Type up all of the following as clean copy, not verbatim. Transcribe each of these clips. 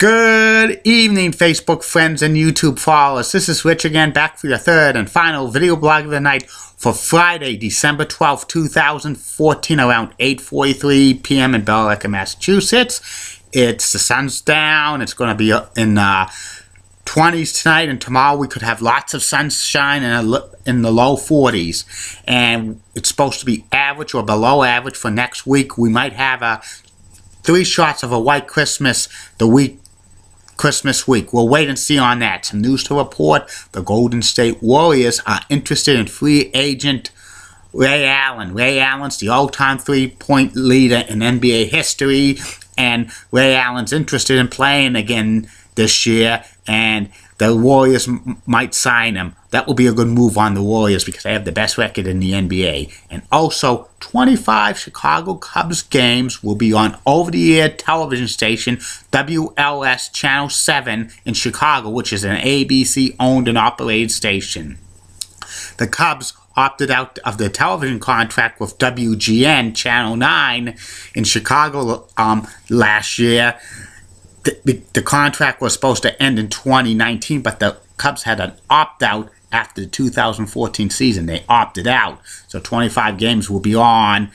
Good evening, Facebook friends and YouTube followers. This is Rich again, back for your third and final video blog of the night for Friday, December 12th, 2014, around 8:43 p.m. in Billerica, Massachusetts. The sun's down. It's going to be in 20s tonight, and tomorrow we could have lots of sunshine in the low 40s. And it's supposed to be average or below average for next week. We might have 3 shots of a white Christmas Christmas week. We'll wait and see on that. Some news to report. The Golden State Warriors are interested in free agent Ray Allen. Ray Allen's the all-time three-point leader in NBA history, and Ray Allen's interested in playing again this year, and the Warriors might sign him. That will be a good move on the Warriors because they have the best record in the NBA. And also, 25 Chicago Cubs games will be on over-the-air television station WLS Channel 7 in Chicago, which is an ABC-owned and operated station. The Cubs opted out of the television contract with WGN Channel 9 in Chicago last year. The contract was supposed to end in 2019, but the Cubs had an opt-out after the 2014 season. They opted out. So 25 games will be on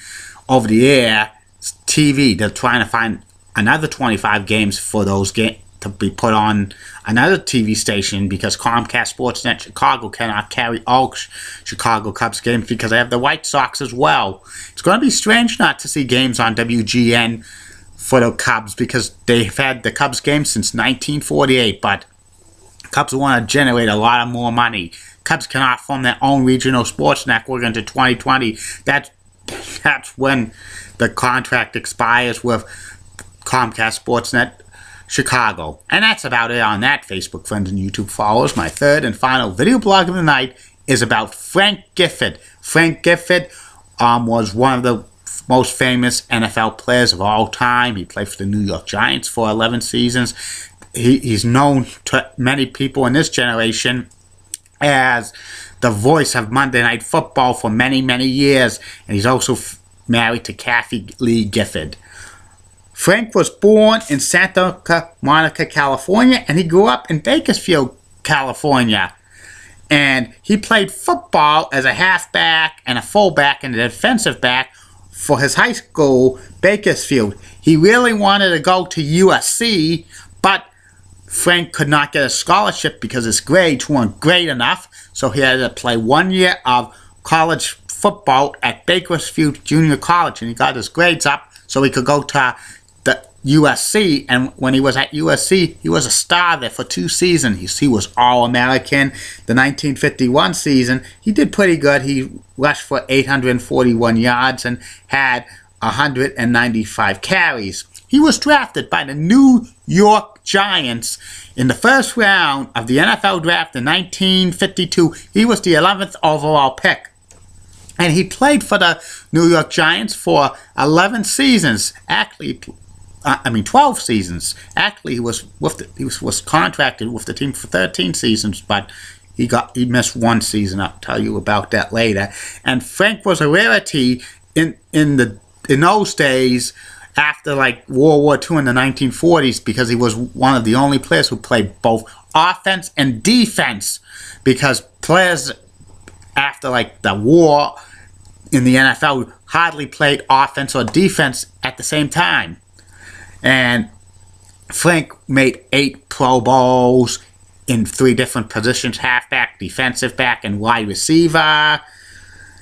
over-the-air TV. They're trying to find another 25 games for those games to be put on another TV station because Comcast Sportsnet Chicago cannot carry all Chicago Cubs games because they have the White Sox as well. It's going to be strange not to see games on WGN for the Cubs because they've had the Cubs games since 1948, but Cubs want to generate a lot of more money. Cubs cannot form their own regional sports network until 2020. That's when the contract expires with Comcast Sportsnet Chicago. And that's about it on that, Facebook friends and YouTube followers. My third and final video blog of the night is about Frank Gifford. Frank Gifford was one of the most famous NFL players of all time. He played for the New York Giants for 11 seasons. He's known to many people in this generation as the voice of Monday Night Football for many, many years. And he's also married to Kathy Lee Gifford. Frank was born in Santa Monica, California, and he grew up in Bakersfield, California. And he played football as a halfback and a fullback and a defensive back for his high school, Bakersfield. He really wanted to go to USC, but Frank could not get a scholarship because his grades weren't great enough, so he had to play 1 year of college football at Bakersfield Junior College, and he got his grades up so he could go to the USC. And when he was at USC, he was a star there for 2 seasons. He was All-American. The 1951 season, he did pretty good. He rushed for 841 yards and had 195 carries. He was drafted by the New York Giants in the first round of the NFL draft in 1952. He was the 11th overall pick. And he played for the New York Giants for 11 seasons. Actually, 12 seasons. Actually, he was contracted with the team for 13 seasons, but he missed 1 season. I'll tell you about that later. And Frank was a rarity in those days after like World War II in the 1940s because he was one of the only players who played both offense and defense, because players after like the war in the NFL hardly played offense or defense at the same time. And Frank made 8 Pro Bowls in 3 different positions: halfback, defensive back, and wide receiver.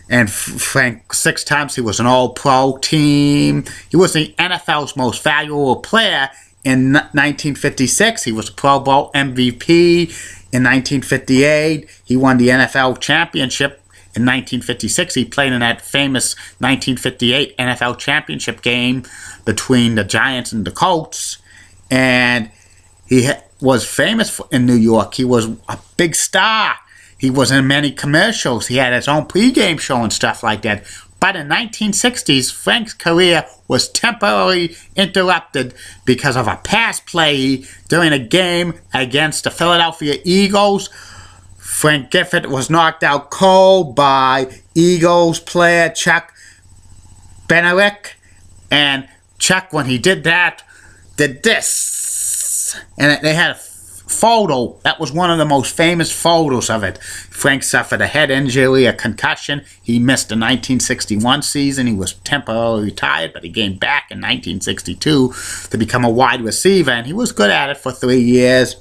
And Frank, 6 times he was an All-Pro team. He was the NFL's most valuable player in 1956. He was a Pro Bowl MVP in 1958. He won the NFL championship in 1956. He played in that famous 1958 NFL championship game between the Giants and the Colts. And he was famous in New York. He was a big star. He was in many commercials. He had his own pregame show and stuff like that. But in the 1960s, Frank's career was temporarily interrupted because of a pass play during a game against the Philadelphia Eagles. Frank Gifford was knocked out cold by Eagles player Chuck Benerick. And Chuck, when he did that, did this. and they had a photo. That was one of the most famous photos of it. Frank suffered a head injury, a concussion. He missed the 1961 season. He was temporarily retired, but he came back in 1962 to become a wide receiver, and he was good at it for 3 years.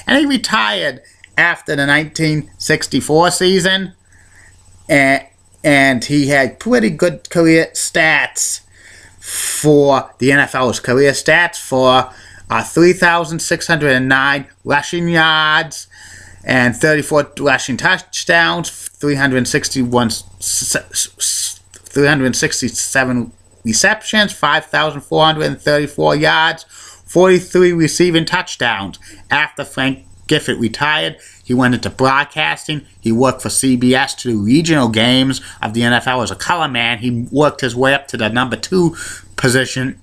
And he retired after the 1964 season, and he had pretty good career stats for the NFL's career stats for 3,609 rushing yards and 34 rushing touchdowns, 367 receptions, 5,434 yards, 43 receiving touchdowns. After Frank Gifford retired, he went into broadcasting. He worked for CBS to do regional games of the NFL as a color man. He worked his way up to the number 2 position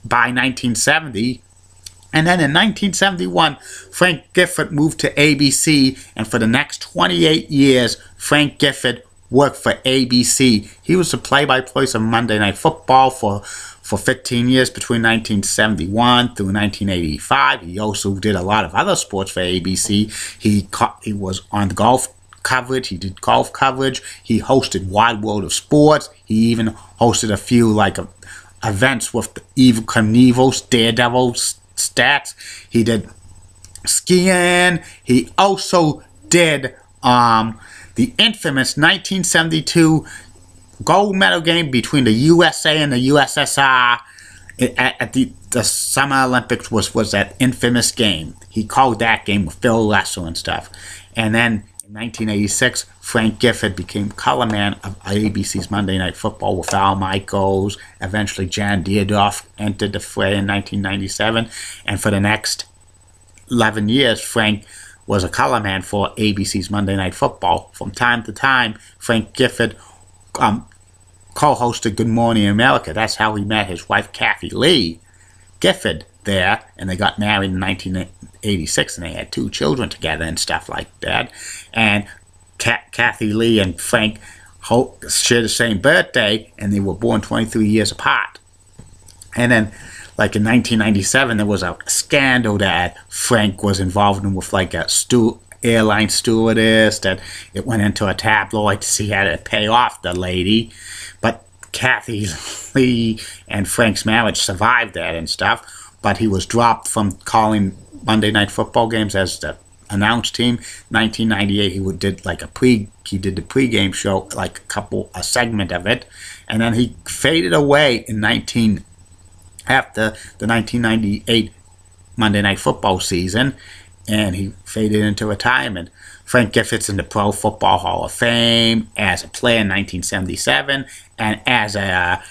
by 1970. And then in 1971, Frank Gifford moved to ABC, and for the next 28 years, Frank Gifford worked for ABC. He was the play-by-play of Monday Night Football for 15 years between 1971 through 1985. He also did a lot of other sports for ABC. He was on golf coverage. He did golf coverage. He hosted Wide World of Sports. He even hosted a few events with the Evel Knievel's Daredevils stats. He did skiing. He also did the infamous 1972 gold medal game between the USA and the USSR at the Summer Olympics was that infamous game. He called that game with Phil Russell and stuff. And then in 1986, Frank Gifford became color man of ABC's Monday Night Football with Al Michaels. Eventually, Jan Dierdorf entered the fray in 1997. And for the next 11 years, Frank was a color man for ABC's Monday Night Football. From time to time, Frank Gifford co-hosted Good Morning America. That's how he met his wife, Kathy Lee Gifford, there. And they got married in 1986, and they had 2 children together and stuff like that. And Kathy Lee and Frank shared the same birthday, and they were born 23 years apart. And then, in 1997, there was a scandal that Frank was involved in with a airline stewardess, that it went into a tabloid to see how to pay off the lady. But Kathy Lee and Frank's marriage survived that and stuff, but he was dropped from calling Monday Night Football games as the announce team. 1998, he did the pregame show, a segment of it, and then he faded away after the 1998 Monday Night Football season, and he faded into retirement. Frank Gifford's in the Pro Football Hall of Fame as a player in 1977, and as a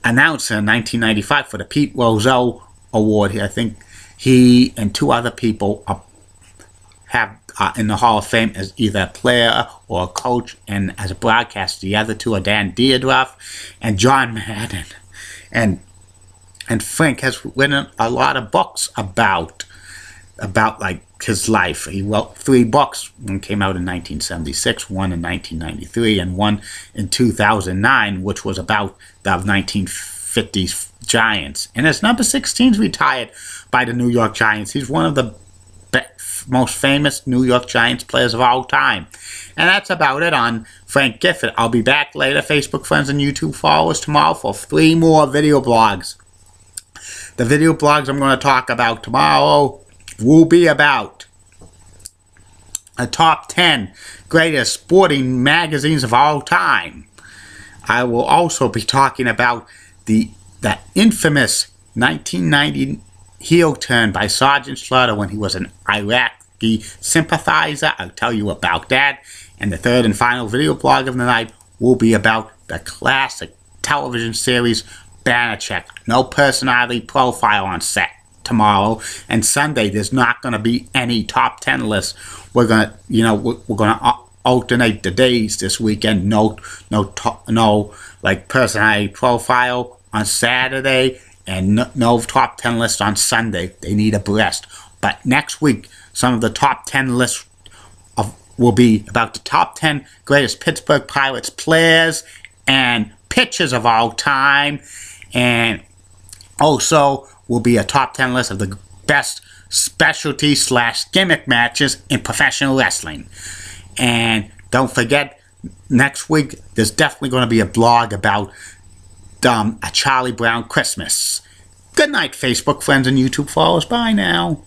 announcer in 1995 for the Pete Rozelle Award. I think he and 2 other people have in the Hall of Fame as either a player or a coach, and as a broadcaster, the other 2 are Dan Dierdorf and John Madden. And Frank has written a lot of books about his life. He wrote 3 books. One came out in 1976, one in 1993, and one in 2009, which was about the 1950s Giants. And his number 16 is retired by the New York Giants. He's one of the most famous New York Giants players of all time. And that's about it on Frank Gifford. I'll be back later, Facebook friends and YouTube followers, tomorrow for 3 more video blogs. The video blogs I'm going to talk about tomorrow will be about the top 10 greatest sporting magazines of all time. I will also be talking about the infamous 1990 heel turn by Sergeant Slaughter when he was an Iraqi sympathizer. I'll tell you about that. And the third and final video blog of the night will be about the classic television series Banachek. No personality profile on set tomorrow. And Sunday, there's not going to be any top 10 lists. We're going to alternate the days this weekend. No personality profile on Saturday, and no top 10 lists on Sunday. They need a breast. But next week, some of the top 10 lists will be about the top 10 greatest Pittsburgh Pirates players and pitchers of all time. And also will be a top 10 list of the best specialty / gimmick matches in professional wrestling. And don't forget, next week there's definitely going to be a blog about a Charlie Brown Christmas. Good night, Facebook friends and YouTube followers. Bye now.